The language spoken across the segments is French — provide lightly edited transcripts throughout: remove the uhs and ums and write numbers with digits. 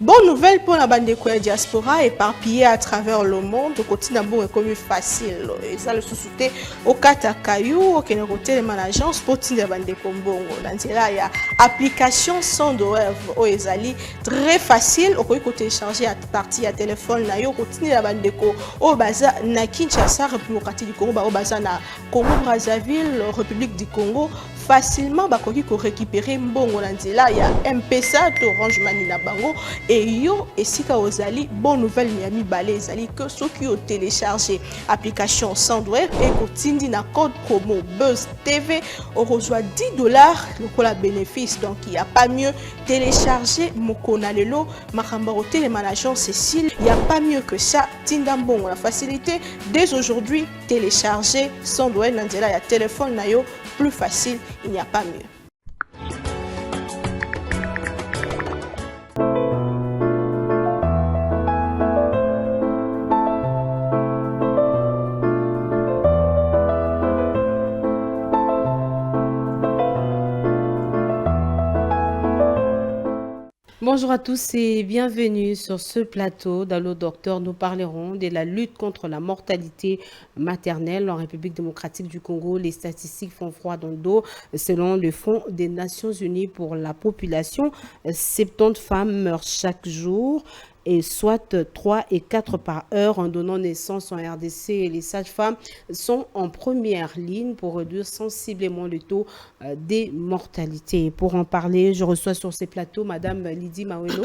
Bonne nouvelle pour la bande de diaspora éparpillée à travers le monde. Au quotidien, bon est comme facile. Et ça, le sous-souté au Katakayou, au Kénéroté, les managers, pour la bande de Kombongo. Dans là, il y a application sans douleur au Ezali. Très facile. Au côté télécharger à partir à téléphone, na yo, quotidien la bande de Ko, au Baza, na Kinshasa, République du Congo, au Baza, na Congo, Brazzaville, République du Congo. Facilement bakoki ko récupérer mbongo na nzela ya M-Pesa to Orange Money na bango et yo esika ozali bonne nouvelle miami balé ezali que ceux qui ont téléchargé application Sandwave et kotindi na code promo Buzz TV on reçoit $10 le bénéfice. Donc il y a pas mieux télécharger mokona lelo makamba hotel les managers Cécile, il y a pas mieux que ça. Tinda mbongo la facilité dès aujourd'hui télécharger Sandwave na nzela ya téléphone na yo plus facile, il n'y a pas mieux. Bonjour à tous et bienvenue sur ce plateau. Dans le docteur, nous parlerons de la lutte contre la mortalité maternelle en République démocratique du Congo. Les statistiques font froid dans le dos. Selon le Fonds des Nations Unies pour la population, 70 femmes meurent chaque jour, et soit 3 et 4 par heure en donnant naissance en RDC. Et les sages-femmes sont en première ligne pour réduire sensiblement le taux des mortalités. Pour en parler, je reçois sur ces plateaux Madame Lydie Mawelo.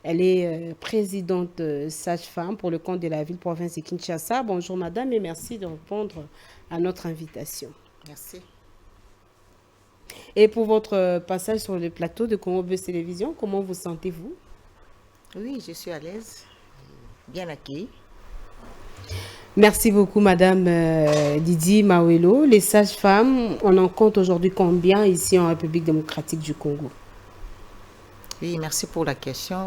Elle est présidente sage-femme pour le compte de la ville-province de Kinshasa. Bonjour Madame et merci de répondre à notre invitation. Merci. Et pour votre passage sur le plateau de Congo Buzz Télévision, comment vous sentez-vous? Oui, je suis à l'aise, bien accueillie. Merci beaucoup, Madame Lydie Mawelo. Les sages-femmes, on en compte aujourd'hui combien ici en République démocratique du Congo? Oui, merci pour la question.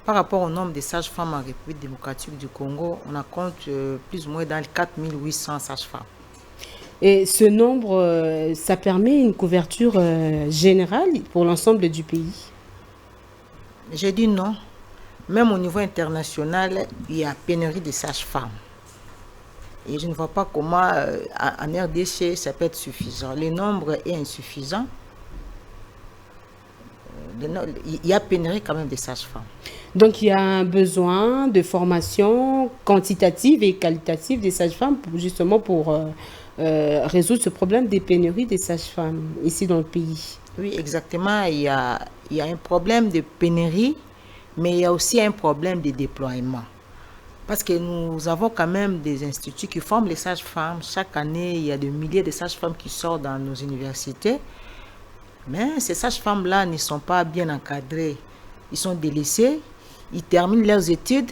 Par rapport au nombre de sages-femmes en République démocratique du Congo, on en compte plus ou moins dans les 4800 sages-femmes. Et ce nombre, ça permet une couverture générale pour l'ensemble du pays? J'ai dit non. Même au niveau international, il y a pénurie de sages-femmes. Et je ne vois pas comment en RDC ça peut être suffisant. Le nombre est insuffisant. Il y a pénurie quand même de sages-femmes. Donc il y a un besoin de formation quantitative et qualitative des sages-femmes justement pour résoudre ce problème des pénuries des sages-femmes ici dans le pays. Oui, exactement. Il y a un problème de pénurie, mais il y a aussi un problème de déploiement. Parce que nous avons quand même des instituts qui forment les sages-femmes. Chaque année, il y a des milliers de sages-femmes qui sortent dans nos universités. Mais ces sages-femmes-là ne sont pas bien encadrées. Ils sont délaissés, ils terminent leurs études.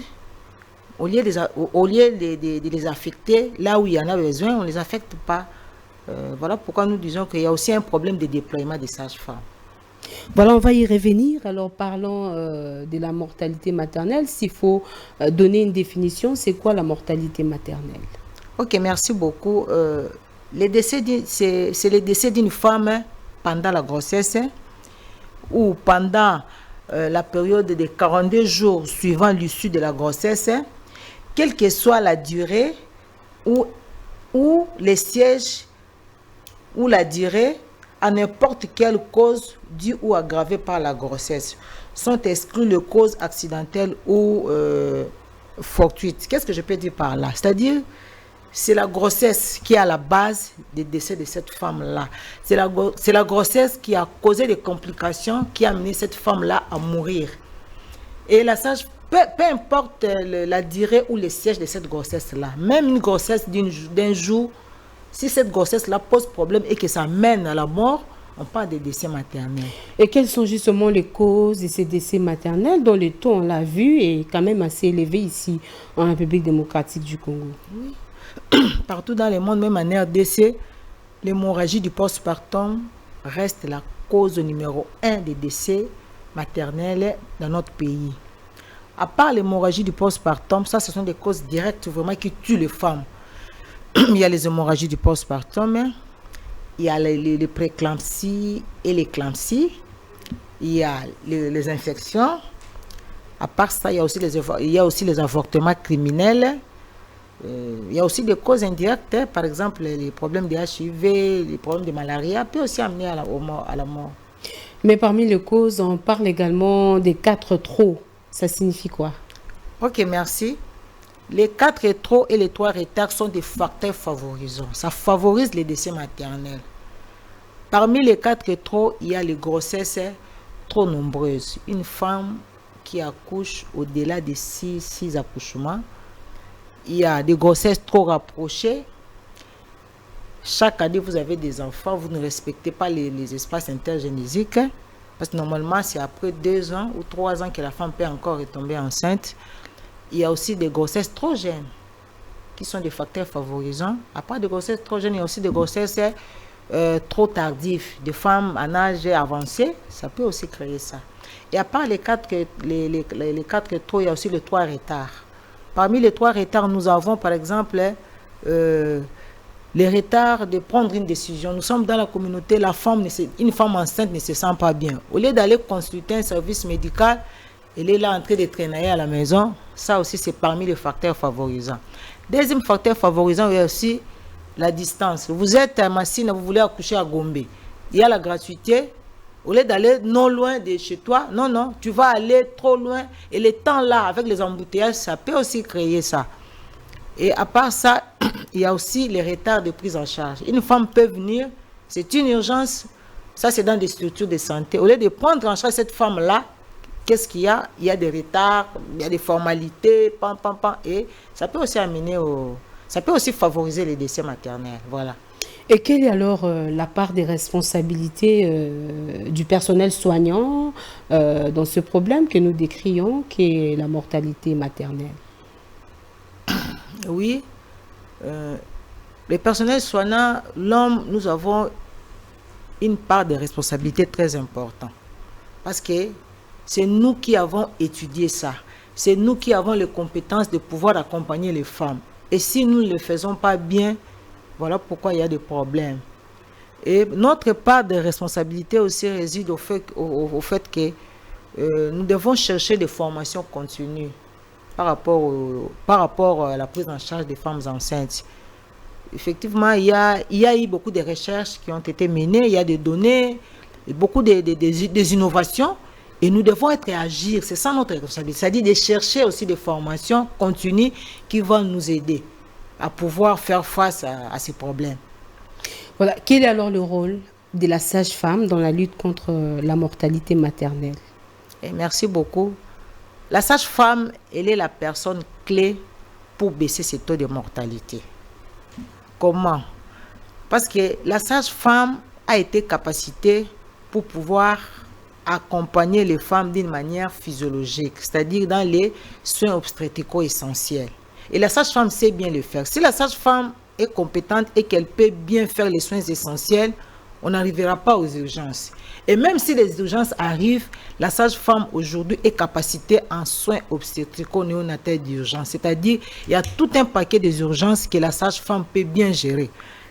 Au lieu de les affecter là où il y en a besoin, on ne les affecte pas. Voilà pourquoi nous disons qu'il y a aussi un problème de déploiement des sages-femmes. Voilà, on va y revenir. Alors, parlons de la mortalité maternelle. S'il faut donner une définition, c'est quoi la mortalité maternelle? Ok, merci beaucoup. C'est le décès d'une femme pendant la grossesse ou pendant la période de 42 jours suivant l'issue de la grossesse, quelle que soit la durée ou les sièges ou la durée, à n'importe quelle cause due ou aggravée par la grossesse. Sont exclues les causes accidentelles ou fortuites. Qu'est-ce que je peux dire par là? C'est-à-dire, c'est la grossesse qui est à la base du décès de cette femme-là. C'est la grossesse qui a causé des complications, qui a amené cette femme-là à mourir. Et la sage, peu importe la durée ou le siège de cette grossesse-là, même une grossesse d'un jour, si cette grossesse-là pose problème et que ça mène à la mort, on parle de décès maternel. Et quelles sont justement les causes de ces décès maternels dont le taux, on l'a vu, est quand même assez élevé ici en République démocratique du Congo? Oui. Partout dans le monde, même en RDC, l'hémorragie du postpartum reste la cause numéro 1 des décès maternels dans notre pays. À part l'hémorragie du postpartum, ça, ce sont des causes directes vraiment qui tuent les femmes. Il y a les hémorragies du postpartum, il y a les préclampsies et l'éclampsie, il y a les infections, À part ça, il y a aussi les avortements criminels. Il y a aussi des causes indirectes, hein. Par exemple, les problèmes de HIV, les problèmes de malaria peuvent aussi amener à la mort. Mais parmi les causes, on parle également des 4 trop. Ça signifie quoi? Ok, merci. Les 4 trop et les 3 retards sont des facteurs favorisants. Ça favorise les décès maternels. Parmi les 4 trop, il y a les grossesses trop nombreuses. Une femme qui accouche au-delà de 6 accouchements. Il y a des grossesses trop rapprochées. Chaque année, vous avez des enfants, vous ne respectez pas les espaces intergénésiques. Parce que normalement, c'est après 2 ans ou 3 ans que la femme peut encore retomber enceinte. Il y a aussi des grossesses trop jeunes, qui sont des facteurs favorisants. À part des grossesses trop jeunes, il y a aussi des grossesses trop tardives. Des femmes en âge avancé, ça peut aussi créer ça. Et à part les 4 trop, il y a aussi les 3 retards. Parmi les 3 retards, nous avons par exemple les retards de prendre une décision. Nous sommes dans la communauté, une femme enceinte ne se sent pas bien. Au lieu d'aller consulter un service médical, elle est là en train de traîner à la maison. Ça aussi, c'est parmi les facteurs favorisants. Deuxième facteur favorisant, il y a aussi la distance. Vous êtes à Massina, vous voulez accoucher à Gombe. Il y a la gratuité. Au lieu d'aller non loin de chez toi, non, tu vas aller trop loin. Et le temps là, avec les embouteillages, ça peut aussi créer ça. Et à part ça, il y a aussi les retards de prise en charge. Une femme peut venir, c'est une urgence. Ça, c'est dans des structures de santé. Au lieu de prendre en charge cette femme-là, qu'est-ce qu'il y a? Il y a des retards, il y a des formalités, et ça peut aussi ça peut aussi favoriser les décès maternels. Voilà. Et quelle est alors la part des responsabilités du personnel soignant dans ce problème que nous décrions, qui est la mortalité maternelle? Oui. Les personnels soignants, l'homme, nous avons une part de responsabilité très importante. Parce que c'est nous qui avons étudié ça. C'est nous qui avons les compétences de pouvoir accompagner les femmes. Et si nous ne le faisons pas bien, voilà pourquoi il y a des problèmes. Et notre part de responsabilité aussi réside au fait que nous devons chercher des formations continues par rapport à la prise en charge des femmes enceintes. Effectivement, il y a eu beaucoup de recherches qui ont été menées, il y a des données, beaucoup des innovations, et nous devons être et agir. C'est ça notre responsabilité, c'est-à-dire de chercher aussi des formations continues qui vont nous aider à pouvoir faire face à ces problèmes. Voilà. Quel est alors le rôle de la sage-femme dans la lutte contre la mortalité maternelle? Et merci beaucoup. La sage-femme, elle est la personne clé pour baisser ces taux de mortalité. Comment? Parce que la sage-femme a été capacitée pour pouvoir accompagner les femmes d'une manière physiologique, c'est-à-dire dans les soins obstétricaux essentiels. Et la sage-femme sait bien le faire. Si la sage-femme est compétente et qu'elle peut bien faire les soins essentiels, on n'arrivera pas aux urgences. Et même si les urgences arrivent, la sage-femme aujourd'hui est capacitée en soins obstétricaux néonataux d'urgence. C'est-à-dire, il y a tout un paquet des urgences que la sage-femme peut bien gérer.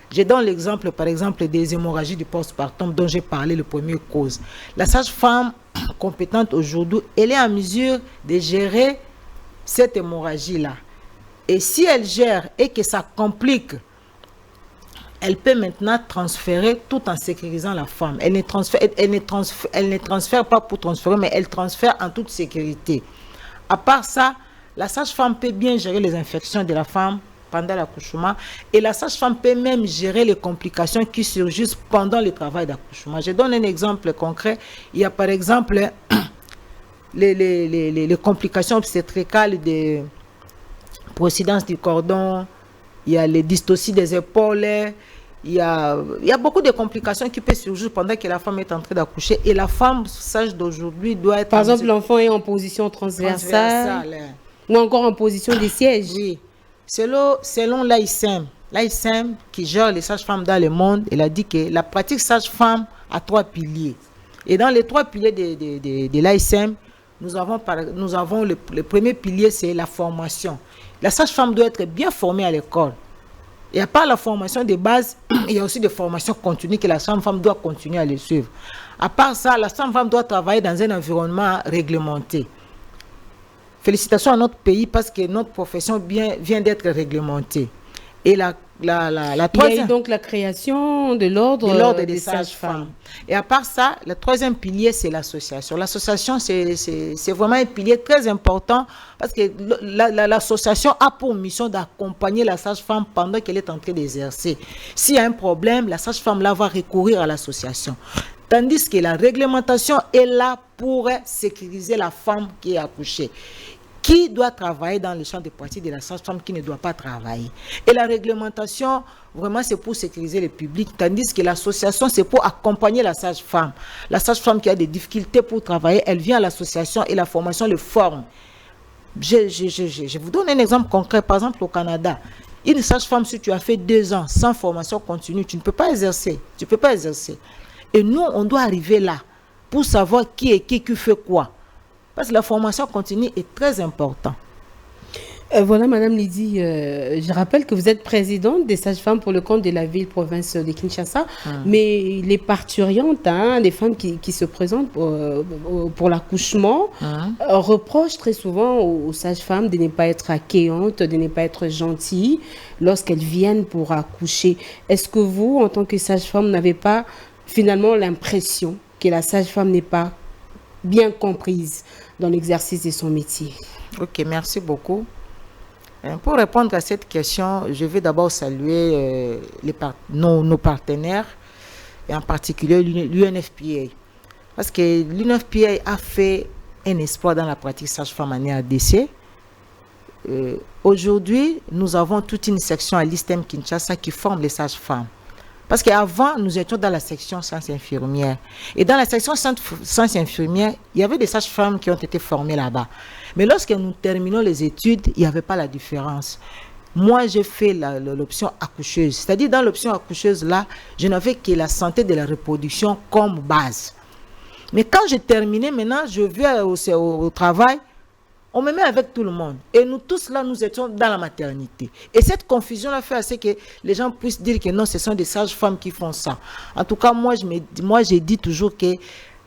Je donne l'exemple, par exemple, des hémorragies du postpartum dont j'ai parlé, le premier cause. La sage-femme compétente aujourd'hui, elle est en mesure de gérer cette hémorragie-là. Et si elle gère et que ça complique, elle peut maintenant transférer tout en sécurisant la femme. Elle ne transfère pas pour transférer, mais elle transfère en toute sécurité. À part ça, la sage-femme peut bien gérer les infections de la femme pendant l'accouchement, et la sage-femme peut même gérer les complications qui surgissent pendant le travail d'accouchement. Je donne un exemple concret. Il y a par exemple les complications obstétricales de procidence du cordon, il y a les dystocies des épaules, il y a beaucoup de complications qui peuvent surgir pendant que la femme est en train d'accoucher, et la femme sage d'aujourd'hui doit être... Par exemple, l'enfant est en position transversale, ou encore en position de siège. Oui. Selon l'AICM qui gère les sages-femmes dans le monde, elle a dit que la pratique sage-femme a 3 piliers. Et dans les 3 piliers de l'AICM, nous avons le premier pilier, c'est la formation. La sage-femme doit être bien formée à l'école. Et à part la formation de base, il y a aussi des formations continues que la sage-femme doit continuer à les suivre. À part ça, la sage-femme doit travailler dans un environnement réglementé. félicitations à notre pays parce que notre profession vient d'être réglementée. Et la troisième... Il y a eu donc la création de l'ordre des sages-femmes. Et à part ça, le troisième pilier, c'est l'association. L'association, c'est vraiment un pilier très important parce que l'association a pour mission d'accompagner la sage-femme pendant qu'elle est en train d'exercer. S'il y a un problème, la sage-femme là va recourir à l'association. Tandis que la réglementation est là pour sécuriser la femme qui est accouchée. Qui doit travailler dans le champ de pratique de la sage-femme, qui ne doit pas travailler. Et la réglementation, vraiment, c'est pour sécuriser le public, tandis que l'association, c'est pour accompagner la sage-femme. La sage-femme qui a des difficultés pour travailler, elle vient à l'association et la formation le forme. Je vous donne un exemple concret. Par exemple, au Canada, une sage-femme, si tu as fait 2 ans sans formation continue, tu ne peux pas exercer. Tu ne peux pas exercer. Et nous, on doit arriver là pour savoir qui est qui fait quoi. Parce que la formation continue est très importante. Voilà, Madame Lydie, je rappelle que vous êtes présidente des sages-femmes pour le compte de la ville-province de Kinshasa, mais les parturiantes, les femmes qui se présentent pour l'accouchement, reprochent très souvent aux sages-femmes de ne pas être accueillantes, de ne pas être gentilles lorsqu'elles viennent pour accoucher. Est-ce que vous, en tant que sage-femme, n'avez pas finalement l'impression que la sage-femme n'est pas bien comprise dans l'exercice de son métier? Ok, merci beaucoup. Pour répondre à cette question, je vais d'abord saluer nos partenaires, et en particulier l'UNFPA. Parce que l'UNFPA a fait un espoir dans la pratique sage-femme en RDC. Aujourd'hui, nous avons toute une section à l'ISTEM Kinshasa qui forme les sages-femmes. Parce qu'avant, nous étions dans la section sciences infirmières. Et dans la section sciences infirmières, il y avait des sages-femmes qui ont été formées là-bas. Mais lorsque nous terminons les études, il n'y avait pas la différence. Moi, j'ai fait l'option accoucheuse. C'est-à-dire, dans l'option accoucheuse, là, je n'avais que la santé de la reproduction comme base. Mais quand j'ai terminé, maintenant, je vais au travail, on me met avec tout le monde. Et nous tous là, nous étions dans la maternité. Et cette confusion-là fait assez que les gens puissent dire que non, ce sont des sages-femmes qui font ça. En tout cas, moi, j'ai dit toujours que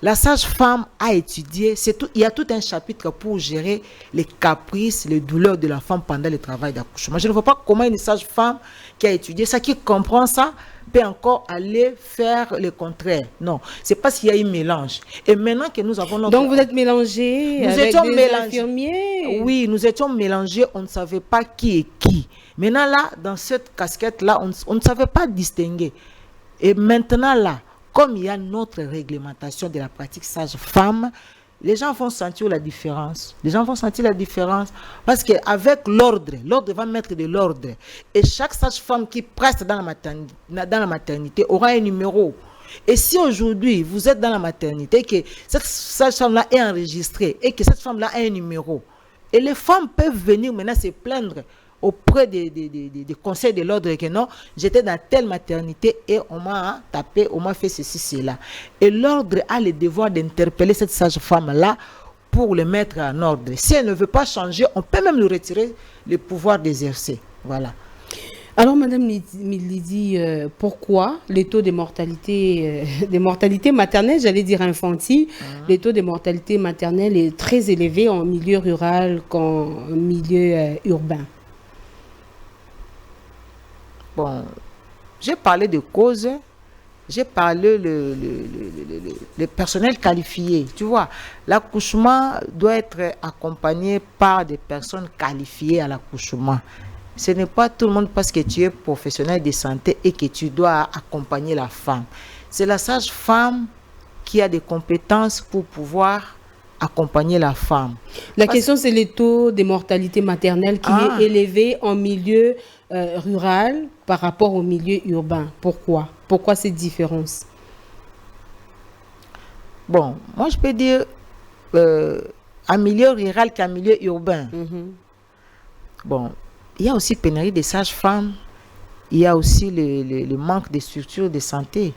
la sage-femme a étudié, il y a tout un chapitre pour gérer les caprices, les douleurs de la femme pendant le travail d'accouchement. Je ne vois pas comment une sage-femme qui a étudié ça, qui comprend ça, peut encore aller faire le contraire. Non, c'est parce qu'il y a un mélange. Et maintenant que nous avons notre... Donc vous êtes mélangés avec des infirmiers? Oui, nous étions mélangés, on ne savait pas qui est qui. Maintenant là, dans cette casquette-là, on ne savait pas distinguer. Et maintenant là, comme il y a notre réglementation de la pratique sage-femme, les gens vont sentir la différence. Les gens vont sentir la différence parce qu'avec l'ordre va mettre de l'ordre. Et chaque sage-femme qui preste dans la maternité aura un numéro. Et si aujourd'hui, vous êtes dans la maternité et que cette sage-femme-là est enregistrée et que cette femme-là a un numéro, et les femmes peuvent venir maintenant se plaindre auprès des conseils de l'ordre que non, j'étais dans telle maternité et on m'a tapé, on m'a fait ceci, cela. Et l'ordre a le devoir d'interpeller cette sage-femme-là pour le mettre en ordre. Si elle ne veut pas changer, on peut même lui retirer le pouvoir d'exercer. Voilà. Alors, Madame Lydie, pourquoi les taux de mortalité maternelle, j'allais dire infantile, les taux de mortalité maternelle est très élevé en milieu rural qu'en milieu urbain? Bon, j'ai parlé de causes, j'ai parlé le personnel qualifié. Tu vois, l'accouchement doit être accompagné par des personnes qualifiées à l'accouchement. Ce n'est pas tout le monde parce que tu es professionnel de santé et que tu dois accompagner la femme. C'est la sage-femme qui a des compétences pour pouvoir accompagner la femme. La question, c'est le taux de mortalité maternelle qui est élevé en milieu rural par rapport au milieu urbain. Pourquoi? Pourquoi cette différence? Bon, moi je peux dire en milieu rural qu'en milieu urbain. Bon, il y a aussi pénurie des sages-femmes, il y a aussi le manque de structures de santé.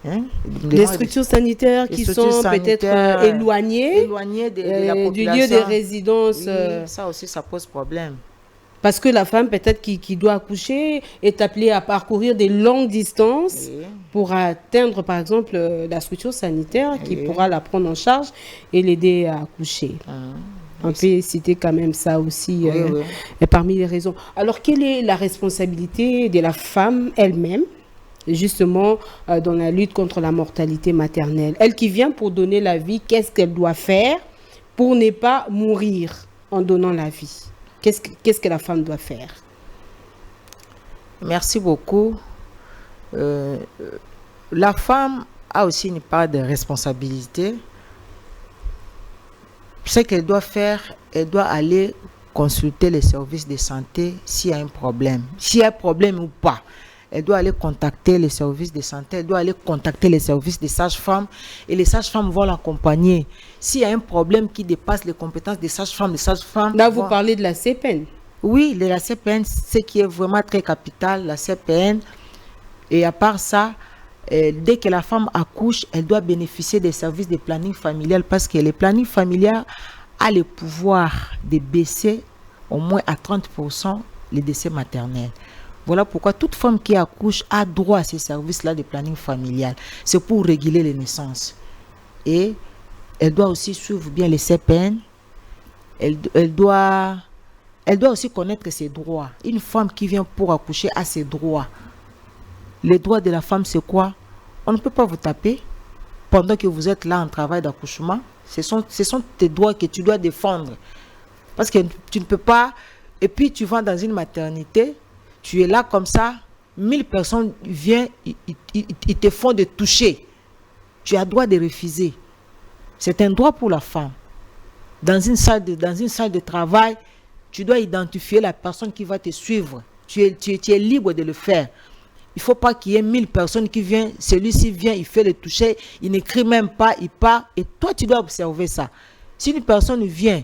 Hein? Les structures sanitaires qui sont peut-être éloignées de la population. Du lieu de résidence. Oui, ça aussi, ça pose problème. Parce que la femme, peut-être qui doit accoucher, est appelée à parcourir des longues distances pour atteindre, par exemple, la structure sanitaire qui pourra la prendre en charge et l'aider à accoucher. On peut citer quand même ça aussi Oui. parmi les raisons. Alors, quelle est la responsabilité de la femme elle-même, justement, dans la lutte contre la mortalité maternelle? Elle qui vient pour donner la vie, qu'est-ce qu'elle doit faire pour ne pas mourir en donnant la vie? Qu'est-ce que la femme doit faire? Merci beaucoup. La femme a aussi une part de responsabilité. Ce qu'elle doit faire, elle doit aller consulter les services de santé s'il y a un problème. S'il y a un problème ou pas, elle doit aller contacter les services de santé, elle doit aller contacter les services des sages-femmes et les sages-femmes vont l'accompagner. S'il y a un problème qui dépasse les compétences des sages-femmes, Là, vous parlez de la CPN. Oui, de la CPN, ce qui est vraiment très capital, la CPN. Et à part ça, dès que la femme accouche, elle doit bénéficier des services de planning familial parce que le planning familial a le pouvoir de baisser au moins à 30% les décès maternels. Voilà pourquoi toute femme qui accouche a droit à ces services-là de planning familial. C'est pour réguler les naissances. Et elle doit aussi suivre bien les CPN. Elle doit aussi connaître ses droits. Une femme qui vient pour accoucher a ses droits. Les droits de la femme, c'est quoi? On ne peut pas vous taper pendant que vous êtes là en travail d'accouchement. Ce sont tes droits que tu dois défendre. Parce que tu ne peux pas... Et puis tu vas dans une maternité, tu es là comme ça, 1000 personnes viennent, ils te font de toucher. Tu as droit de refuser. C'est un droit pour la femme. Dans une salle de travail, tu dois identifier la personne qui va te suivre. Tu es libre de le faire. Il ne faut pas qu'il y ait 1000 personnes qui viennent. Celui-ci vient, il fait le toucher, il n'écrit même pas, il part. Et toi, tu dois observer ça. Si une personne vient,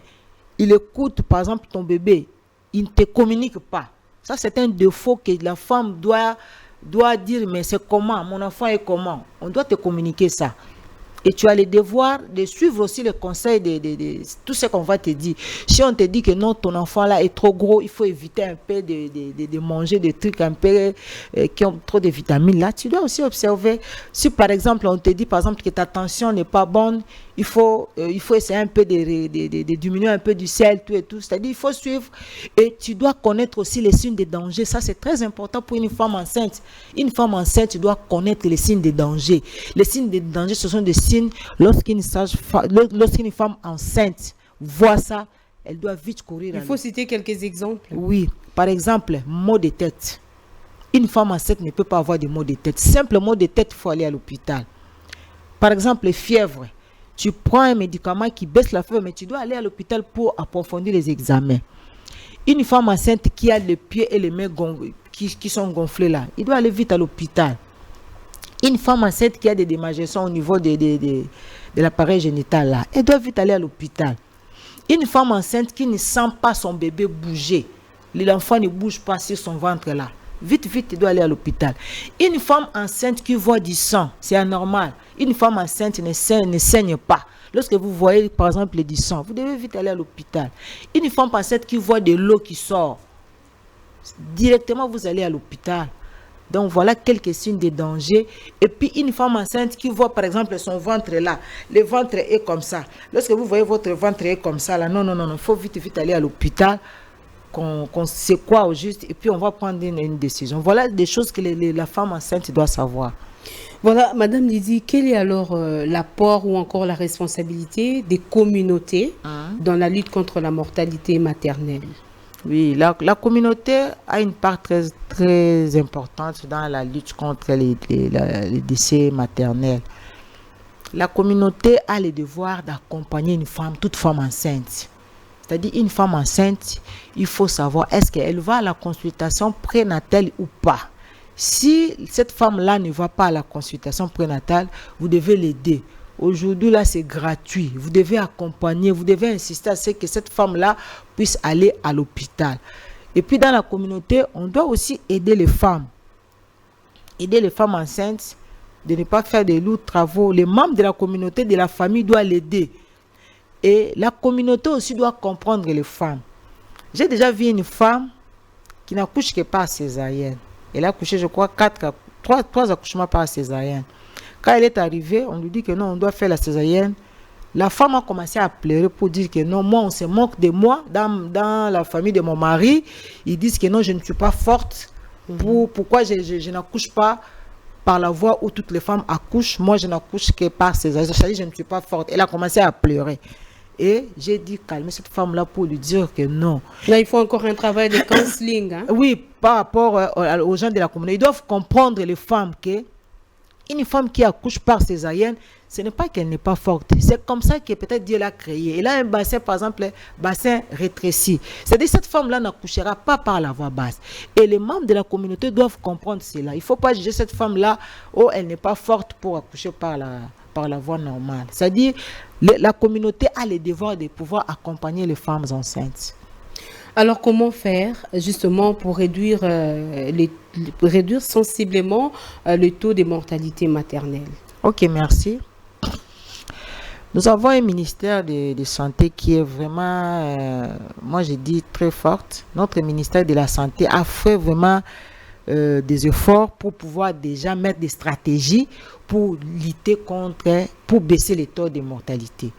il écoute, par exemple, ton bébé, il ne te communique pas. Ça, c'est un défaut que la femme doit dire, mais c'est comment? Mon enfant est comment? On doit te communiquer ça. Et tu as le devoir de suivre aussi le conseil de tout ce qu'on va te dire. Si on te dit que non, ton enfant là est trop gros, il faut éviter un peu de manger des trucs un peu qui ont trop de vitamines là, tu dois aussi observer. Si par exemple, on te dit par exemple que ta tension n'est pas bonne, il faut essayer un peu de diminuer un peu du sel, tout et tout. C'est-à-dire, il faut suivre. Et tu dois connaître aussi les signes de danger. Ça, c'est très important pour une femme enceinte. Une femme enceinte, tu dois connaître les signes de danger. Les signes de danger, ce sont des signes lorsqu'une femme enceinte voit ça, elle doit vite courir. Il faut citer quelques exemples. Oui. Par exemple, maux de tête. Une femme enceinte ne peut pas avoir de maux de tête. Simple maux de tête, il faut aller à l'hôpital. Par exemple, fièvre. Tu prends un médicament qui baisse la fièvre, mais tu dois aller à l'hôpital pour approfondir les examens. Une femme enceinte qui a les pieds et les mains qui sont gonflés là, il doit aller vite à l'hôpital. Une femme enceinte qui a des démangeaisons au niveau de l'appareil génital là, elle doit vite aller à l'hôpital. Une femme enceinte qui ne sent pas son bébé bouger, l'enfant ne bouge pas sur son ventre là, vite, elle doit aller à l'hôpital. Une femme enceinte qui voit du sang, c'est anormal. Une femme enceinte ne saigne pas. Lorsque vous voyez par exemple du sang, vous devez vite aller à l'hôpital. Une femme enceinte qui voit de l'eau qui sort, directement vous allez à l'hôpital. Donc voilà quelques signes de danger. Et puis une femme enceinte qui voit par exemple son ventre là, le ventre est comme ça. Lorsque vous voyez votre ventre est comme ça là, non, il faut vite aller à l'hôpital. Qu'on sait quoi au juste et puis on va prendre une décision. Voilà des choses que la femme enceinte doit savoir. Voilà, Madame Lydie, quel est alors l'apport ou encore la responsabilité des communautés dans la lutte contre la mortalité maternelle? Oui, la communauté a une part très, très importante dans la lutte contre les décès maternels. La communauté a le devoir d'accompagner toute femme enceinte. C'est-à-dire, une femme enceinte, il faut savoir est-ce qu'elle va à la consultation prénatale ou pas. Si cette femme-là ne va pas à la consultation prénatale, vous devez l'aider. Aujourd'hui, là, c'est gratuit. Vous devez accompagner, vous devez insister à ce que cette femme-là puisse aller à l'hôpital. Et puis, dans la communauté, on doit aussi aider les femmes. Aider les femmes enceintes de ne pas faire de lourds travaux. Les membres de la communauté, de la famille doivent l'aider. Et la communauté aussi doit comprendre les femmes. J'ai déjà vu une femme qui n'accouche que par césarienne. Elle a accouché, je crois, 3 accouchements par césarienne. Quand elle est arrivée, on lui dit que non, on doit faire la césarienne La femme a commencé à pleurer pour dire que non, moi, on se moque de moi. Dans la famille de mon mari, ils disent que non, je ne suis pas forte. Pourquoi je n'accouche pas par la voie où toutes les femmes accouchent? Moi, je n'accouche que par césarienne. Je ne suis pas forte. Elle a commencé à pleurer. Et j'ai dit calmer cette femme-là pour lui dire que non. Là, il faut encore un travail de counseling. Hein? Oui, par rapport aux gens de la communauté. Ils doivent comprendre, les femmes, que une femme qui accouche par césarienne, ce n'est pas qu'elle n'est pas forte. C'est comme ça que peut-être Dieu l'a créée. Elle a un bassin, par exemple, bassin rétréci. C'est-à-dire que cette femme-là n'accouchera pas par la voie basse. Et les membres de la communauté doivent comprendre cela. Il ne faut pas juger cette femme-là, oh, elle n'est pas forte pour accoucher par la voie normale. C'est-à-dire la communauté a le devoir de pouvoir accompagner les femmes enceintes. Alors, comment faire justement pour réduire, réduire sensiblement le taux de mortalité maternelle? Ok, merci. Nous avons un ministère de santé qui est vraiment, moi je dis très forte. Notre ministère de la Santé a fait vraiment des efforts pour pouvoir déjà mettre des stratégies pour lutter contre, pour baisser les taux de mortalité.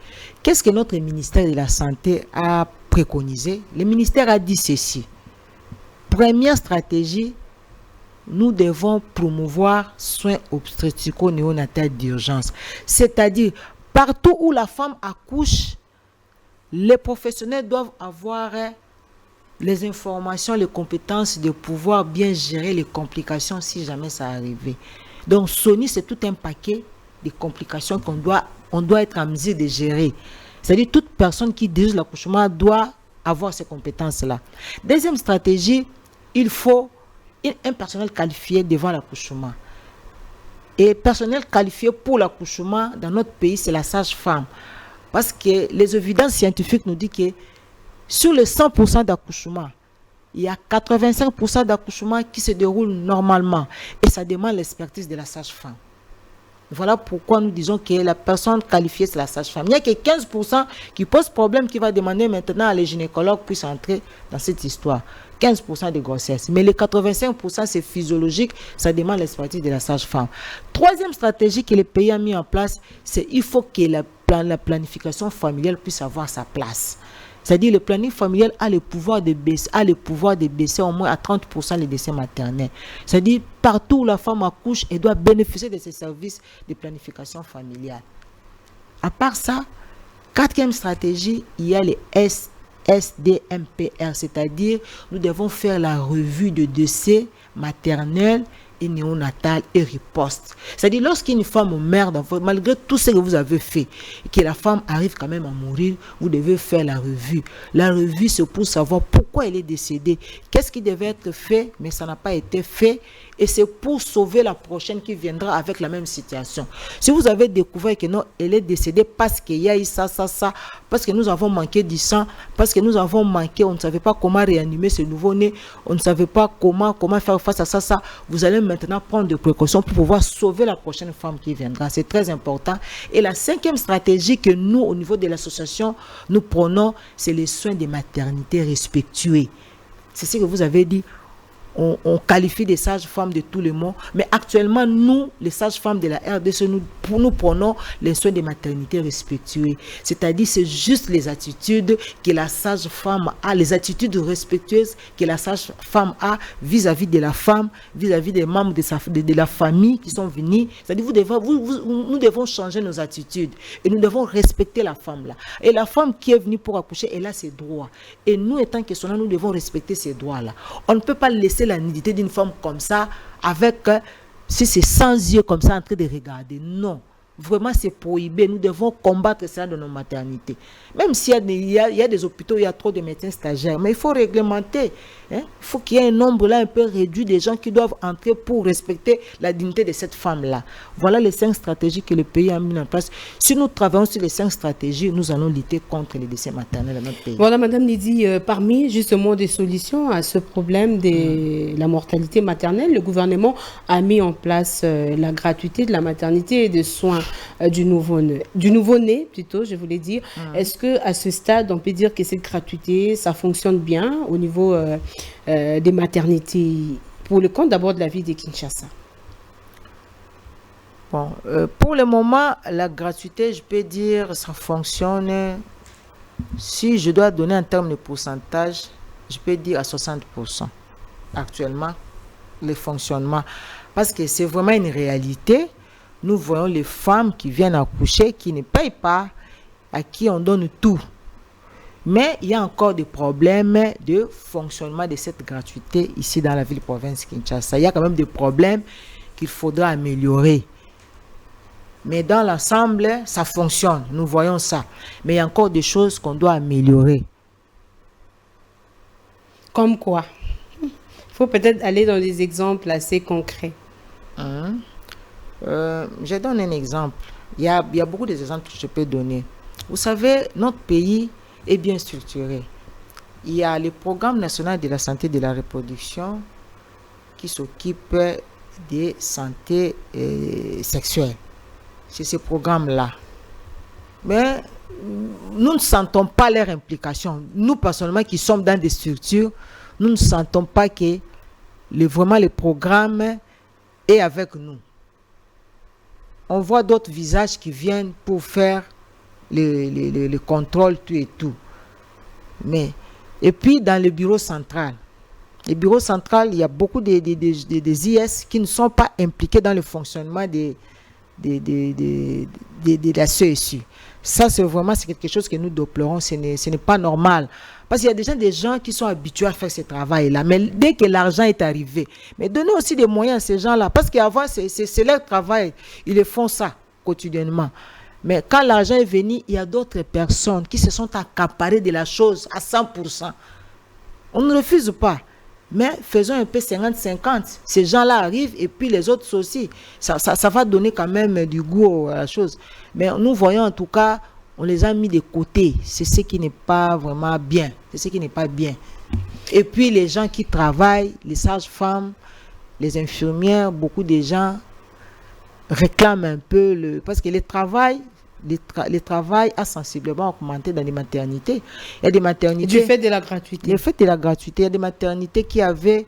Qu'est-ce que notre ministère de la Santé a préconisé? Le ministère a dit ceci. Première stratégie, nous devons promouvoir soins obstétrico-néonataux d'urgence. C'est-à-dire, partout où la femme accouche, les professionnels doivent avoir les informations, les compétences de pouvoir bien gérer les complications si jamais ça arrivait. Donc, SONI, c'est tout un paquet de complications qu'on doit être en mesure de gérer. C'est-à-dire, toute personne qui dirige l'accouchement doit avoir ces compétences-là. Deuxième stratégie, il faut un personnel qualifié devant l'accouchement. Et personnel qualifié pour l'accouchement dans notre pays, c'est la sage-femme. Parce que les évidences scientifiques nous disent que sur les 100% d'accouchement, il y a 85% d'accouchements qui se déroulent normalement. Et ça demande l'expertise de la sage-femme. Voilà pourquoi nous disons que la personne qualifiée, c'est la sage-femme. Il n'y a que 15% qui posent problème, qui va demander maintenant à les gynécologues puissent entrer dans cette histoire. 15% de grossesse. Mais les 85%, c'est physiologique, ça demande l'expertise de la sage-femme. Troisième stratégie que le pays a mis en place, c'est qu'il faut que la planification familiale puisse avoir sa place. C'est-à-dire le planning familial a le pouvoir de baisser au moins à 30% les décès maternels. C'est-à-dire partout où la femme accouche, elle doit bénéficier de ces services de planification familiale. À part ça, quatrième stratégie, il y a les SDMPR, c'est-à-dire nous devons faire la revue de décès maternels et néonatal et riposte. C'est-à-dire lorsqu'une femme meurt, malgré tout ce que vous avez fait, et que la femme arrive quand même à mourir, vous devez faire la revue. La revue, c'est pour savoir pourquoi elle est décédée, qu'est-ce qui devait être fait, mais ça n'a pas été fait, et c'est pour sauver la prochaine qui viendra avec la même situation. Si vous avez découvert que non, elle est décédée parce qu'il y a eu ça, parce que nous avons manqué du sang, parce que nous avons manqué, on ne savait pas comment réanimer ce nouveau-né, on ne savait pas comment faire face à ça, vous allez maintenant prendre des précautions pour pouvoir sauver la prochaine femme qui viendra. C'est très important. Et la cinquième stratégie que nous, au niveau de l'association, nous prenons, c'est les soins de maternité respectueux. C'est ce que vous avez dit. On qualifie des sages-femmes de tout le monde, mais actuellement, nous, les sages-femmes de la RDC, nous prenons les soins de maternité respectueux. C'est-à-dire, c'est juste les attitudes que la sage-femme a, les attitudes respectueuses que la sage-femme a vis-à-vis de la femme, vis-à-vis des membres de la famille qui sont venus. C'est-à-dire, nous devons changer nos attitudes et nous devons respecter la femme là. Et la femme qui est venue pour accoucher, elle a ses droits. Et nous, étant questionnants, nous devons respecter ces droits-là. On ne peut pas laisser la nudité d'une femme comme ça, avec, si c'est sans yeux comme ça en train de regarder. Non, vraiment c'est prohibé. Nous devons combattre ça dans nos maternités. Même s'il y a des hôpitaux où il y a trop de médecins stagiaires, mais il faut réglementer. Hein? Il faut qu'il y ait un nombre là un peu réduit des gens qui doivent entrer pour respecter la dignité de cette femme-là. Voilà les 5 stratégies que le pays a mis en place. Si nous travaillons sur les 5 stratégies, nous allons lutter contre les décès maternels dans notre pays. Voilà, Madame Lydie, parmi justement des solutions à ce problème de la mortalité maternelle, le gouvernement a mis en place la gratuité de la maternité et des soins du nouveau-né, plutôt, je voulais dire. Est-ce que à ce stade, on peut dire que cette gratuité, ça fonctionne bien au niveau des maternités, pour le compte d'abord de la ville de Kinshasa? Bon, pour le moment, la gratuité, je peux dire, ça fonctionne. Si je dois donner en termes de pourcentage, je peux dire à 60% actuellement, le fonctionnement. Parce que c'est vraiment une réalité. Nous voyons les femmes qui viennent accoucher, qui ne payent pas, à qui on donne tout. Mais il y a encore des problèmes de fonctionnement de cette gratuité ici dans la ville-province Kinshasa. Il y a quand même des problèmes qu'il faudra améliorer. Mais dans l'ensemble, ça fonctionne. Nous voyons ça. Mais il y a encore des choses qu'on doit améliorer. Comme quoi? Il faut peut-être aller dans des exemples assez concrets. Je donne un exemple. Il y a beaucoup d'exemples que je peux donner. Vous savez, notre pays est bien structuré. Il y a le programme national de la santé et de la reproduction qui s'occupe des santé sexuelle. C'est ce programme-là. Mais nous ne sentons pas leur implication. Nous, personnellement, qui sommes dans des structures, nous ne sentons pas que vraiment le programme est avec nous. On voit d'autres visages qui viennent pour faire le contrôle, tout et tout. Et puis, dans le bureau central, il y a beaucoup des IS qui ne sont pas impliqués dans le fonctionnement de la CSU. Ça, c'est quelque chose que nous déplorons. Ce n'est pas normal. Parce qu'il y a déjà des gens qui sont habitués à faire ce travail-là. Mais dès que l'argent est arrivé, mais donnez aussi des moyens à ces gens-là. Parce qu'avant, c'est leur travail. Ils le font ça quotidiennement. Mais quand l'argent est venu, il y a d'autres personnes qui se sont accaparées de la chose à 100%. On ne refuse pas. Mais faisons un peu 50-50. Ces gens-là arrivent et puis les autres aussi. Ça va donner quand même du goût à la chose. Mais nous voyons en tout cas, on les a mis de côté. C'est ce qui n'est pas vraiment bien. C'est ce qui n'est pas bien. Et puis les gens qui travaillent, les sages-femmes, les infirmières, beaucoup de gens réclament un peu parce que le travail a sensiblement augmenté dans les maternités. Il y a des maternités... Du fait de la gratuité. Le fait de la gratuité, il y a des maternités qui avaient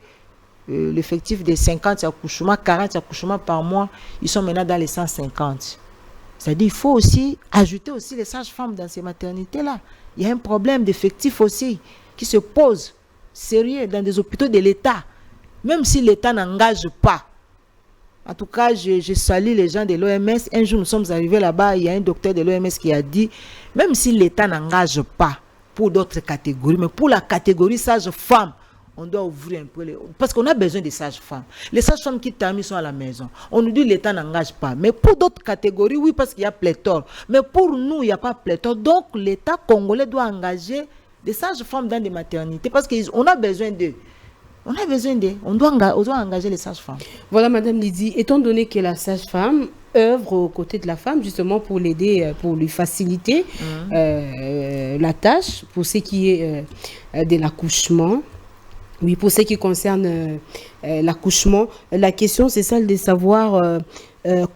l'effectif de 50 accouchements, 40 accouchements par mois. Ils sont maintenant dans les 150. C'est-à-dire qu'il faut aussi ajouter aussi les sages-femmes dans ces maternités-là. Il y a un problème d'effectif aussi qui se pose sérieux dans des hôpitaux de l'État. Même si l'État n'engage pas. En tout cas, je salue les gens de l'OMS. Un jour, nous sommes arrivés là-bas, il y a un docteur de l'OMS qui a dit, même si l'État n'engage pas pour d'autres catégories, mais pour la catégorie sage-femme, on doit ouvrir un peu parce qu'on a besoin des sages-femmes. Les sages-femmes qui terminent sont à la maison. On nous dit que l'État n'engage pas. Mais pour d'autres catégories, oui, parce qu'il y a pléthore. Mais pour nous, il n'y a pas pléthore. Donc, l'État congolais doit engager des sages-femmes dans des maternités parce qu'on a besoin d'eux. On a besoin d'eux. On doit engager les sages-femmes. Voilà, Madame Lydie, étant donné que la sage-femme œuvre aux côtés de la femme, justement pour l'aider, pour lui faciliter la tâche, pour ce qui est de l'accouchement, oui, pour ce qui concerne l'accouchement, la question c'est celle de savoir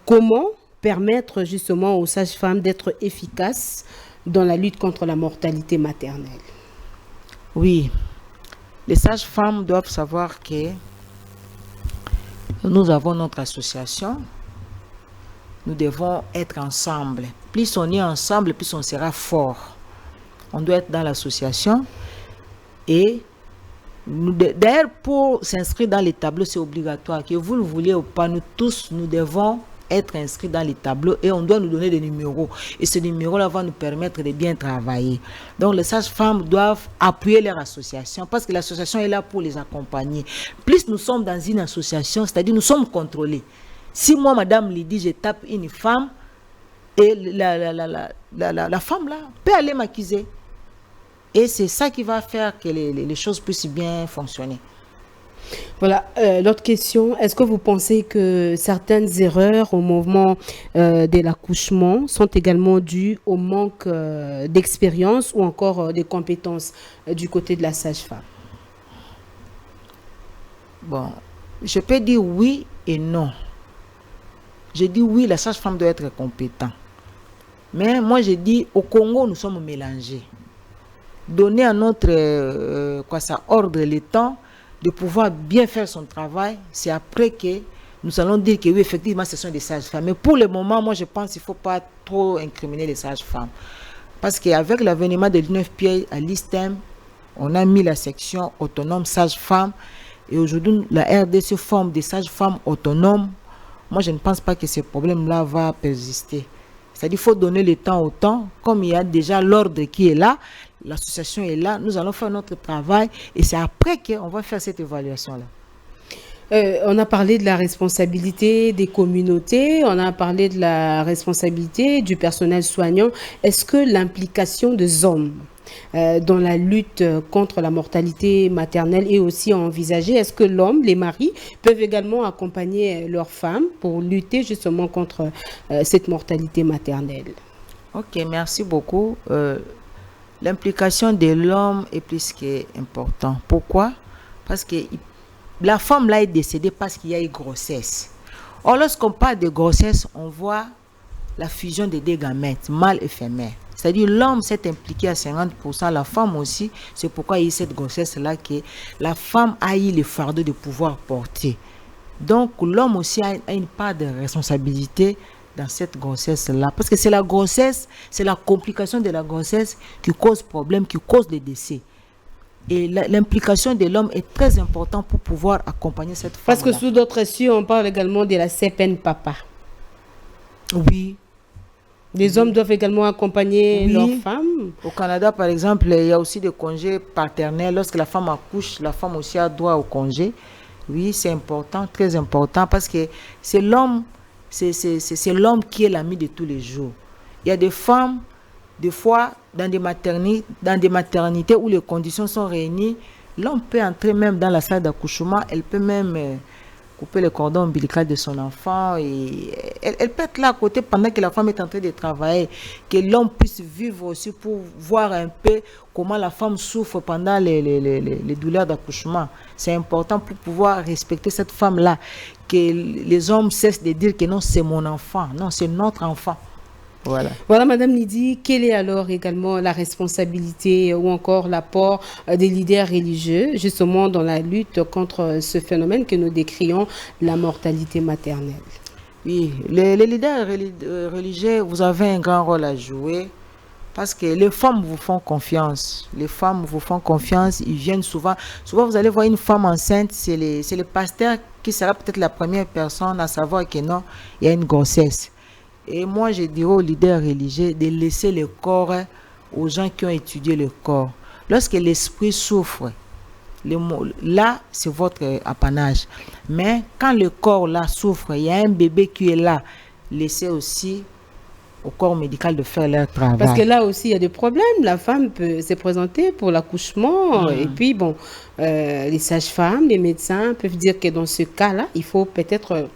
comment permettre justement aux sages-femmes d'être efficaces dans la lutte contre la mortalité maternelle. Oui. Les sages-femmes doivent savoir que nous avons notre association. Nous devons être ensemble. Plus on est ensemble, plus on sera fort. On doit être dans l'association. Et d'ailleurs, pour s'inscrire dans les tableaux, c'est obligatoire. Que vous le vouliez ou pas, nous tous, nous devons être inscrits dans les tableaux et on doit nous donner des numéros. Et ce numéro-là va nous permettre de bien travailler. Donc, les sages-femmes doivent appuyer leur association parce que l'association est là pour les accompagner. Plus nous sommes dans une association, c'est-à-dire nous sommes contrôlés. Si moi, Madame Lydie, je tape une femme et la femme là peut aller m'accuser. Et c'est ça qui va faire que les choses puissent bien fonctionner. Voilà, l'autre question, est-ce que vous pensez que certaines erreurs au moment de l'accouchement sont également dues au manque d'expérience ou encore de compétences du côté de la sage-femme? Bon, je peux dire oui et non. Je dis oui, la sage-femme doit être compétente. Mais moi, je dis au Congo, nous sommes mélangés. Donner à notre ordre le temps de pouvoir bien faire son travail, c'est après que nous allons dire que oui, effectivement, ce sont des sages-femmes. Mais pour le moment, moi, je pense qu'il ne faut pas trop incriminer les sages-femmes. Parce qu'avec l'avènement de l'UNFPA à l'ISTEM, on a mis la section autonome sages-femmes. Et aujourd'hui, la RDC forme des sages-femmes autonomes. Moi, je ne pense pas que ce problème-là va persister. C'est-à-dire qu'il faut donner le temps au temps. Comme il y a déjà l'ordre qui est là, l'association est là, nous allons faire notre travail. Et c'est après qu'on va faire cette évaluation-là. On a parlé de la responsabilité des communautés, on a parlé de la responsabilité du personnel soignant. Est-ce que l'implication des hommes dans la lutte contre la mortalité maternelle est aussi envisagée? Est-ce que l'homme, les maris, peuvent également accompagner leurs femmes pour lutter justement contre cette mortalité maternelle? Ok, merci beaucoup. L'implication de l'homme est plus qu'importante. Pourquoi? Parce que la femme là est décédée parce qu'il y a eu grossesse. Or, lorsqu'on parle de grossesse, on voit la fusion des deux gamètes, mâle et femelle. C'est-à-dire l'homme s'est impliqué à 50%, la femme aussi. C'est pourquoi il y a eu cette grossesse-là que la femme a eu le fardeau de pouvoir porter. Donc, l'homme aussi a une part de responsabilité dans cette grossesse-là. Parce que c'est la grossesse, c'est la complication de la grossesse qui cause problème, qui cause le décès. Et l'implication de l'homme est très importante pour pouvoir accompagner cette femme. Parce que sous d'autres cieux, on parle également de la CPN papa. Oui. Les hommes doivent également accompagner leurs femmes. Au Canada, par exemple, il y a aussi des congés paternels. Lorsque la femme accouche, la femme aussi a droit au congé. Oui, c'est important, très important, parce que c'est l'homme, c'est l'homme qui est l'ami de tous les jours. Il y a des femmes, des fois, dans des maternités où les conditions sont réunies, l'homme peut entrer même dans la salle d'accouchement, elle peut même couper le cordon ombilical de son enfant, et elle peut être là à côté pendant que la femme est en train de travailler, que l'homme puisse vivre aussi pour voir un peu comment la femme souffre pendant les douleurs d'accouchement. C'est important pour pouvoir respecter cette femme-là, que les hommes cessent de dire que non, c'est mon enfant, non, c'est notre enfant. Voilà, Madame Lydie, quelle est alors également la responsabilité ou encore l'apport des leaders religieux justement dans la lutte contre ce phénomène que nous décrions, la mortalité maternelle? Oui, les leaders religieux, vous avez un grand rôle à jouer parce que les femmes vous font confiance. Les femmes vous font confiance, ils viennent souvent. Souvent, vous allez voir une femme enceinte, c'est le pasteur qui sera peut-être la première personne à savoir que non, il y a une grossesse. Et moi, je dirais aux leaders religieux de laisser le corps aux gens qui ont étudié le corps. Lorsque l'esprit souffre, là, c'est votre apanage. Mais quand le corps là souffre, il y a un bébé qui est là, laissez aussi au corps médical de faire leur travail. Parce que là aussi, il y a des problèmes. La femme peut se présenter pour l'accouchement. Et puis, bon, les sages-femmes, les médecins peuvent dire que dans ce cas-là, il faut peut-être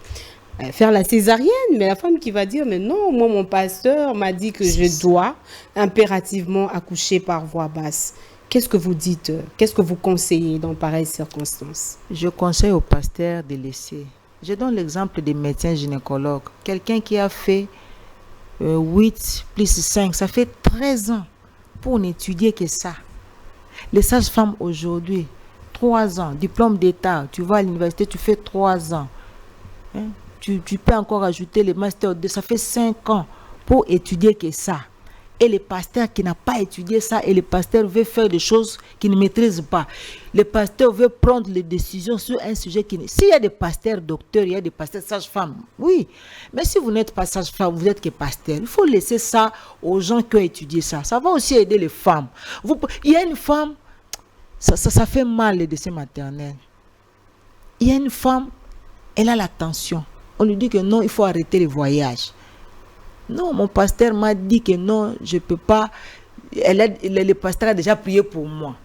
faire la césarienne, mais la femme qui va dire mais non, moi mon pasteur m'a dit que je dois impérativement accoucher par voie basse. Qu'est-ce que vous dites? Qu'est-ce que vous conseillez dans pareilles circonstances? Je conseille au pasteur de laisser. Je donne l'exemple des médecins gynécologues. Quelqu'un qui a fait 8 plus 5, ça fait 13 ans pour n'étudier que ça. Les sages-femmes aujourd'hui, 3 ans, diplôme d'État, tu vas à l'université, tu fais 3 ans. Tu peux encore ajouter les masters 2, ça fait 5 ans pour étudier que ça. Et le pasteur qui n'a pas étudié ça, et le pasteur veut faire des choses qu'il ne maîtrise pas. Le pasteur veut prendre les décisions sur un sujet qui... S'il y a des pasteurs docteurs, il y a des pasteurs sages-femmes, oui. Mais si vous n'êtes pas sage-femme, vous êtes que pasteur. Il faut laisser ça aux gens qui ont étudié ça. Ça va aussi aider les femmes. Il y a une femme, ça fait mal le décès maternel. Il y a une femme, elle a la tension. On lui dit que non, il faut arrêter les voyages. Non, mon pasteur m'a dit que non, je ne peux pas. Le pasteur a déjà prié pour moi.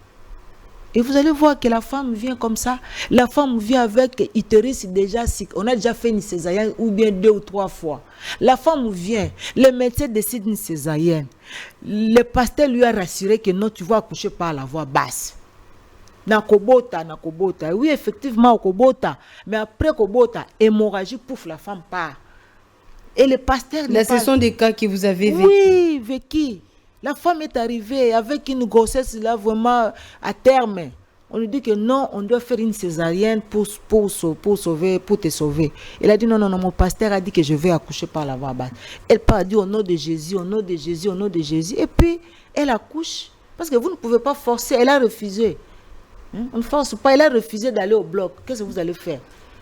Et vous allez voir que la femme vient comme ça. La femme vient avec utérus déjà. On a déjà fait une césarienne ou bien 2 ou 3 fois. La femme vient. Le médecin décide une césarienne. Le pasteur lui a rassuré que non, tu vas accoucher par la voie basse. Nakobota. Oui, effectivement, Kobota. Mais après Kobota, hémorragie, pouf, la femme part. Et le pasteur... Là, ce sont des cas que vous avez vécu. Oui, vécu. La femme est arrivée avec une grossesse là vraiment à terme. On lui dit que non, on doit faire une césarienne pour te sauver. Elle a dit non, mon pasteur a dit que je vais accoucher par la voie basse. Elle part dit au nom de Jésus, au nom de Jésus, au nom de Jésus. Et puis, elle accouche. Parce que vous ne pouvez pas forcer. Elle a refusé. On ne force pas. Elle a refusé d'aller au bloc. Qu'est-ce que vous allez faire?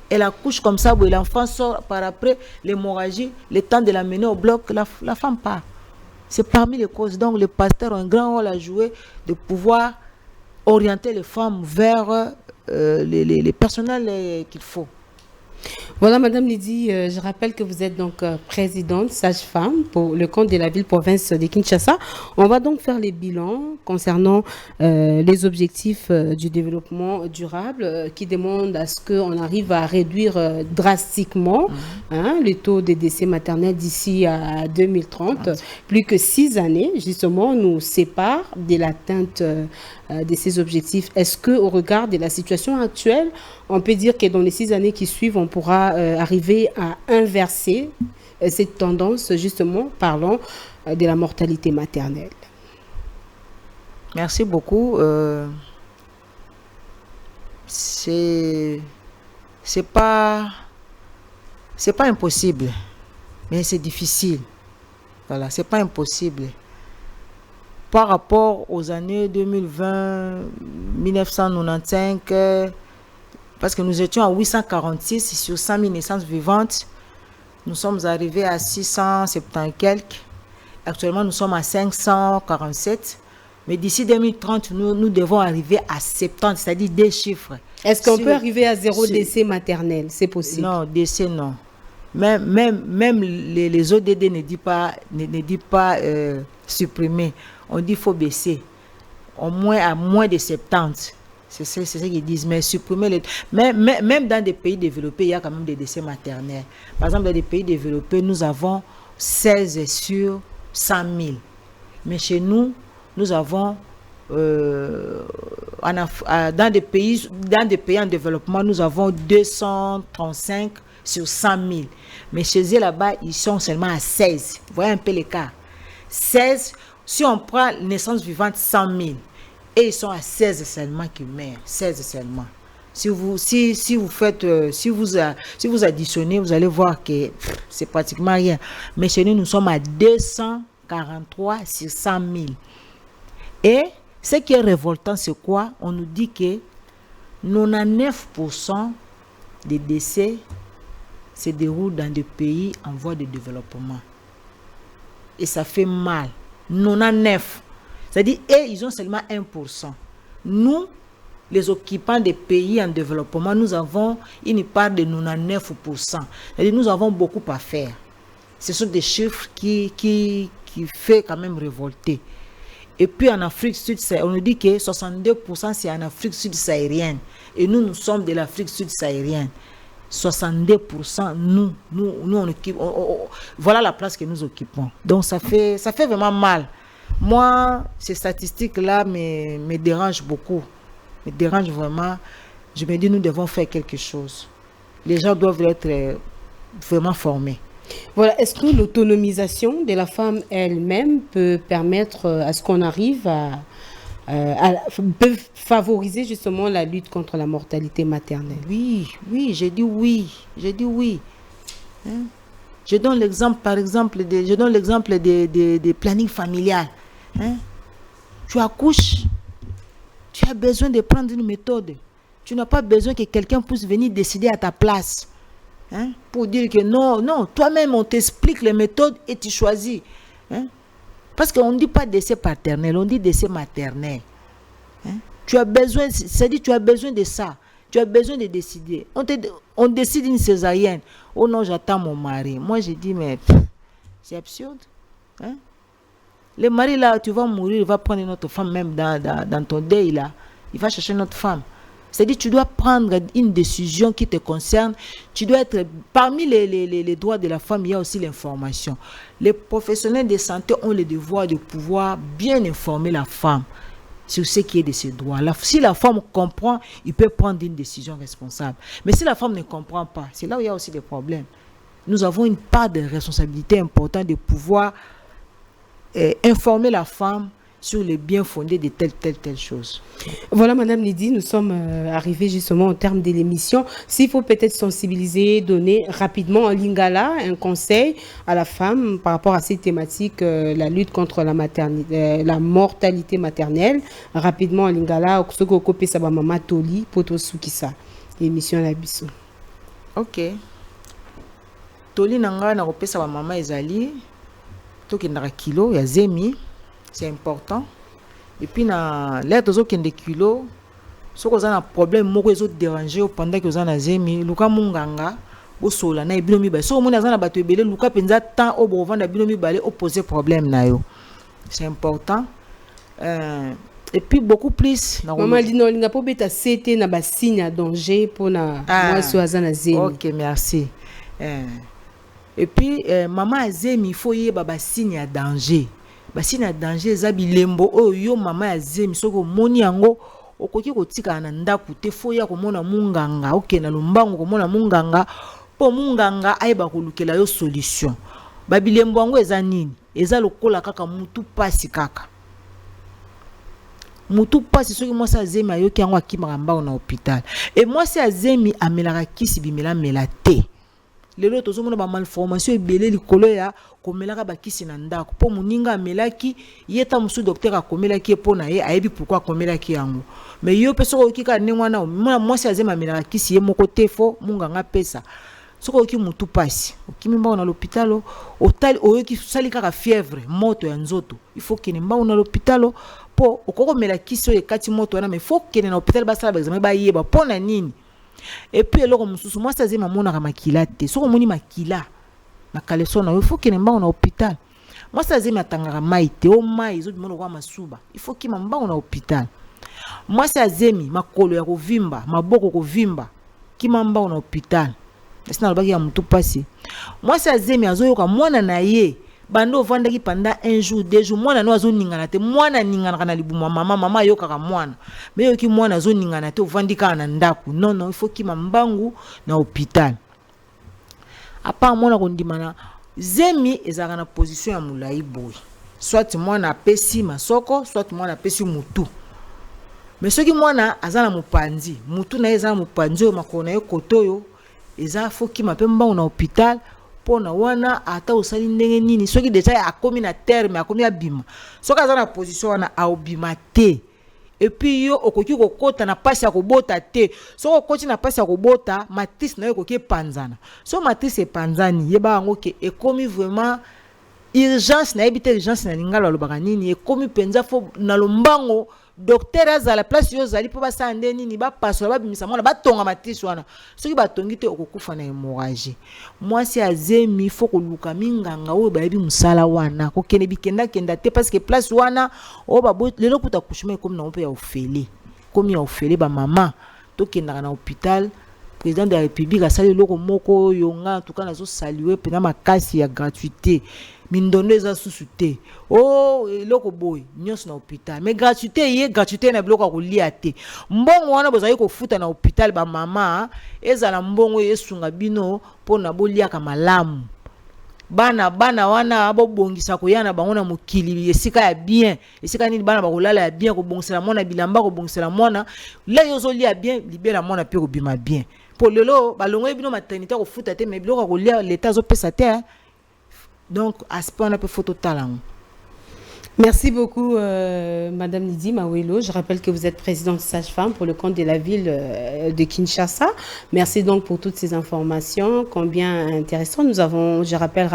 Elle accouche comme ça, l'enfant sort par après l'hémorragie, le temps de la mener au bloc, la femme part. C'est parmi les causes. Donc, les pasteurs ont un grand rôle à jouer de pouvoir orienter les femmes vers les personnels qu'il faut. Voilà, Madame Lydie, je rappelle que vous êtes donc présidente, sage-femme pour le compte de la ville-province de Kinshasa. On va donc faire les bilans concernant les objectifs du développement durable qui demandent à ce qu'on arrive à réduire drastiquement le taux des décès maternels d'ici à 2030. Plus que 6 années, justement, nous séparent de l'atteinte de ces objectifs. Est-ce qu'au regard de la situation actuelle, on peut dire que dans les 6 années qui suivent, on pourra arriver à inverser cette tendance, justement, parlant de la mortalité maternelle? Merci beaucoup. C'est pas impossible, mais c'est difficile. Voilà, c'est pas impossible. Par rapport aux années 2020, 1995, parce que nous étions à 846 sur 100 000 naissances vivantes, nous sommes arrivés à 670 quelques. Actuellement, nous sommes à 547. Mais d'ici 2030, nous devons arriver à 70, c'est-à-dire des chiffres. Est-ce qu'on peut arriver à 0 décès maternel? C'est possible? Non, décès, non. Même les ODD ne dit pas supprimer. On dit qu'il faut baisser. Au moins à moins de 70. C'est ce qu'ils disent. Mais supprimer même dans des pays développés, il y a quand même des décès maternels. Par exemple, dans des pays développés, nous avons 16 sur 100 000. Mais chez nous, nous avons dans des pays en développement, nous avons 235 sur 100 000. Mais chez eux là-bas, ils sont seulement à 16. Vous voyez un peu l'écart. 16, si on prend naissance vivante 100 000, et ils sont à 16 seulement qui meurent. 16 seulement. Si vous additionnez, vous allez voir que c'est pratiquement rien. Mais chez nous, nous sommes à 243 sur 100 000. Et ce qui est révoltant, c'est quoi? On nous dit que 99% des décès se déroulent dans des pays en voie de développement. Et ça fait mal. 99. C'est-à-dire, ils ont seulement 1%. Nous, les occupants des pays en développement, nous avons une part de 99%. C'est-à-dire, nous avons beaucoup à faire. Ce sont des chiffres qui fait quand même révolter. Et puis en Afrique sud-saharienne, on nous dit que 62% c'est en Afrique sud-saharienne. Et nous sommes de l'Afrique sud-saharienne. 62%, nous on occupe. Voilà la place que nous occupons. Donc ça fait vraiment mal. Moi, ces statistiques-là me dérangent beaucoup. Me dérangent vraiment. Je me dis, nous devons faire quelque chose. Les gens doivent être vraiment formés. Voilà. Est-ce que l'autonomisation de la femme elle-même peut permettre à ce qu'on arrive peut favoriser justement la lutte contre la mortalité maternelle? Oui, j'ai dit oui. Hein? Je donne l'exemple, par exemple, des plannings familiales. Hein? Tu accouches, tu as besoin de prendre une méthode. Tu n'as pas besoin que quelqu'un puisse venir décider à ta place. Hein? Pour dire que non, toi-même on t'explique les méthodes et tu choisis. Hein? Parce qu'on ne dit pas décès paternel, on dit décès maternel. Hein? Tu as besoin, c'est-à-dire tu as besoin de ça. Tu as besoin de décider. On décide une césarienne. Oh non, j'attends mon mari. Moi, j'ai dit, mais c'est absurde. Hein? Le mari, là, tu vas mourir, il va prendre une autre femme, même dans ton deuil, là. Il va chercher une autre femme. C'est-à-dire tu dois prendre une décision qui te concerne. Tu dois être... Parmi les droits de la femme, il y a aussi l'information. Les professionnels de santé ont le devoir de pouvoir bien informer la femme sur ce qui est de ses droits. Si la femme comprend, il peut prendre une décision responsable. Mais si la femme ne comprend pas, c'est là où il y a aussi des problèmes. Nous avons une part de responsabilité importante de pouvoir informer la femme sur le bien fondé de telle chose. Voilà, Madame Lydie, nous sommes arrivés justement au terme de l'émission. S'il faut peut-être sensibiliser, donner rapidement en lingala un conseil à la femme par rapport à cette thématique, la lutte contre la maternité, la mortalité maternelle, rapidement en lingala, ce que vous ça maman Toli, poto sukisa, émission la biso. Ok. Toli nanga na kopesa ba maman ezali, toki na kilo ya zemi, c'est important. Et puis na l'air tozo kende kilo, so ko za na problème moko ezo déranger pendant que za na zemi, luka munganga o sola na ebino mibale. So mona za na bato ebele luka penza temps o bo vanda bino mibale opposer problème na yo. C'est important. Et puis beaucoup plus na maman Lino linga po beta CT na ba signe à danger pour na moi so za na zemi. OK, merci. Et puis maman azemi il faut yeba ba signe à danger. Basi na danger za bilembo oyo mama ya zemi soko moni yango okoki kotika na ndaku te fo ya komona munganga okena lombango komona munganga po munganga ayeba kolukela yo solution. Ba bilembo yango eza nini? Eza lokola kaka mutu pasi kaka. Mutu pasi soki mwasi azemi ayoki yango akimaka mbango na hôpital. Et mwasi azemi amelaka kisi bimela mela te. Lelo tozomona ba malformation ebele likolo ya komelaka bakisi na ndako po muninga amelaki yeta musu docteur akomelaki epona ye ayebi pourquoi akomelaki yango mais yo pe soko okika ndengwa na mwana mwasi azema amelaka kisi ye moko te fo munganga pesa soko oki mutu pasi okimi mbango na l'hôpital otali oyoki sali kaka fièvre moto ya nzoto il faut kene mbango na l'hôpital po okoko mela kisi oyo ekati moto wana mais faut kene na hôpital basala ba examen ba yeba pona nini. Et puis alors mususu moi ça zema mona makila te soko moni makila na kaleso na il faut que nemba na hôpital moi ça zema tangaka mai te o mai zo bimono kwa masuba il faut que mamba na hôpital moi ça zemi makolo ya kovimba maboko kovimba ki mamba na hôpital sina lobaki ya mutu pasi moi ça zemi azoyoka mwana na ye bando vandaki pendant un jour deux jours mwana no azo ningana te mwana ningana na libuma mama yoka ka mwana mais yoki mwana azo ningana te ovandika na ndaku non il faut ki mambangu na hôpital apa mwana kondimana zemi ezaka na position ya mulai boy soit mwana apesi masoko soit mwana apesi mutu mais soki mwana azana mupanzi mutu na ezana mupanzi o makona yo kotoyo eza foki mapemba na hôpital pona wana ata osali ndenge nini soki deja akomi na terme akomi abima soki aza na position wana aobima te et puis yo okoki kokota na pasi ya kobota te soki okoti na pasi ya kobota matrice na yo ekoki epanzana so matrice epanzani yeba yango ke ekomi vraiment urgence na yebi te urgence na lingalo alobaka nini ekomi penza fo na lombango docteur azala place yo zali po basala nde nini bapasola babimisa mwana batonga matrice wana soki batongi te okokufa na hémorragie mwasi azemi fo koluka minganga oyo bayebi musala wana kokende bikenda te parce que place wana o babo lelo kuta kushima ekomi na mpe ya ofele komi ya ofele ba mama tokendaka na hôpital président de la république asali loko moko oyo nga en tout cas nazo saluer pena makasi ya gratuité mindondo eza susu te oh eloko boy nyonso na hôpital mais gratuité na biloko kolia te mbongo wana bozali kofuta na hôpital ba mama ezala mbongo esunga bino pona boliaka malamu bana wana bobongisa koyana bango na mokili esika ya bien esika nini bana bakolala ya bien kobongisela mwana bilamba kobongisela mwana la yozolia bien libela mwana pe kobima bien po lelo balongo bino maternité kofuta te mais biloko kolia l'état zopesa te donc aspect on a peu photo talent. Merci beaucoup, Madame Lydie Mawelo. Je rappelle que vous êtes présidente sage-femme pour le compte de la ville de Kinshasa. Merci donc pour toutes ces informations, combien intéressantes. Nous avons, je rappelle,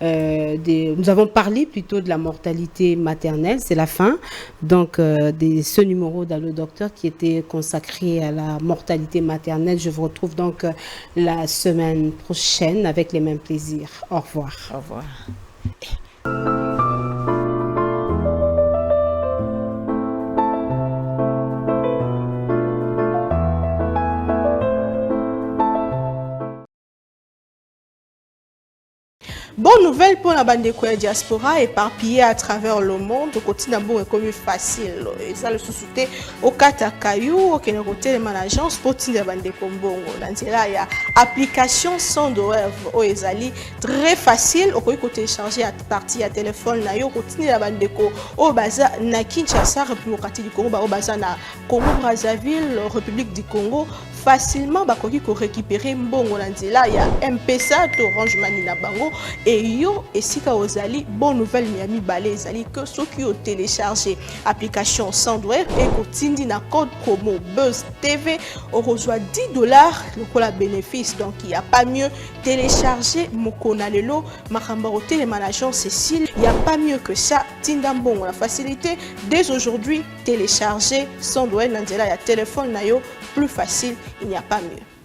nous avons parlé plutôt de la mortalité maternelle, c'est la fin. Donc, de ce numéro d'Allo Docteur qui était consacré à la mortalité maternelle. Je vous retrouve donc la semaine prochaine avec les mêmes plaisirs. Au revoir. Au revoir. Bonne nouvelle pour la bande de diaspora éparpillée à travers le monde. Au quotidien, bon, est comme facile. Et ça, le sous-souté au Katakayou, au Kénéroté, les agence pour la bande de Kombongo. Dans là, il y a application sans douleur au Ezali. Très facile. Au côté télécharger à partir à téléphone, na yo, continuer la bande de Ko. Au Baza, na Kinshasa, République du Congo, au Baza, na Congo Brazzaville, République du Congo. Facilement bakoki ko récupérer mbongo na nzela ya M-Pesa to Orange Money na bango et yo esika ozali bonne nouvelle Miami Balé ezali que ceux qui ont téléchargé application Sandwave et kotindi na code promo Buzz TV on reçoit $10 le bénéfice. Donc il y a pas mieux télécharger mokona lelo makamba hotel management Cécile, il y a pas mieux que ça. Tinda mbongo la facilité dès aujourd'hui télécharger Sandwave na nzela ya téléphone na yo plus facile, il n'y a pas mieux.